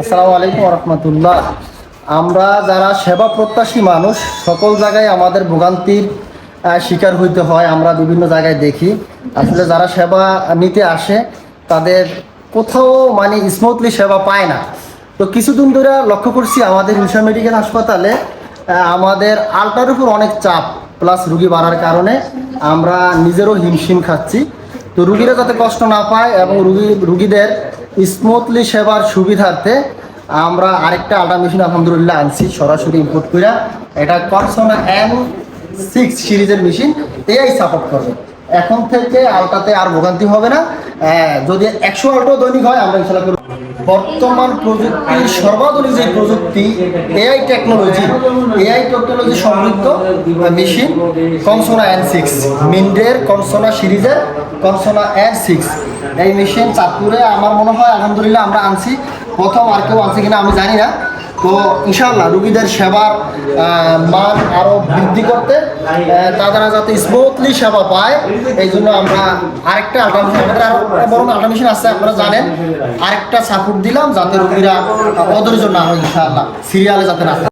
আসসালামু আলাইকুম রহমতুল্লাহ। আমরা যারা সেবা প্রত্যাশী মানুষ সকল জায়গায় আমাদের ভোগান্তির শিকার হইতে হয়। আমরা বিভিন্ন জায়গায় দেখি আসলে যারা সেবা নিতে আসে তাদের কোথাও মানে স্মুথলি সেবা পায় না। তো কিছুদিন ধরে লক্ষ্য করছি আমাদের ইনসা মেডিকেল হাসপাতালে আমাদের আলটার উপর অনেক চাপ প্লাস রুগী বাড়ার কারণে আমরা নিজেরও হিমশিম খাচ্ছি। তো রুগীরা যাতে কষ্ট না পায় এবং রুগীদের স্মুথলি সেবার সুবিধার্থে আমরা আরেকটা আল্ট্রা মেশিন আলহামদুলিল্লাহ আনছি সরাসরি ইম্পোর্ট করে। এটা কর্সোনা M6 সিরিজের মেশিন, এআই সাপোর্ট করবে। এখন থেকে আলটাতে আর ভোগান্তি হবে না। যদি 100 আলটো দৈনিক হয় আমরা ইনশাল্লাহ করব। বর্তমান প্রযুক্তির সর্বাধুনিক যে প্রযুক্তি এআই টেকনোলজি সমৃদ্ধ মেশিন কনসোনা N6, মিন্ডের কনসোনা সিরিজের কনসোনা N6। এই মেশিন চাঁদপুরে আমার মনে হয় আলহামদুলিল্লাহ আমরা আনছি, প্রথম আর কেউ আনছে কিনা আমি জানি না। তো ইনশাআল্লাহ রুগীদের সেবার মান আরও বৃদ্ধি করতে, তারা যাতে স্মুথলি সেবা পায় এই জন্য আমরা আরেকটা আল্ট্রা মেশিন, আমাদের আরও বড় আল্ট্রা মেশিন আছে আপনারা জানেন, আরেকটা সাপোর্ট দিলাম যাতে রুগীরা অধৈর্য না হয়, ইনশাআল্লাহ সিরিয়ালে যাতে না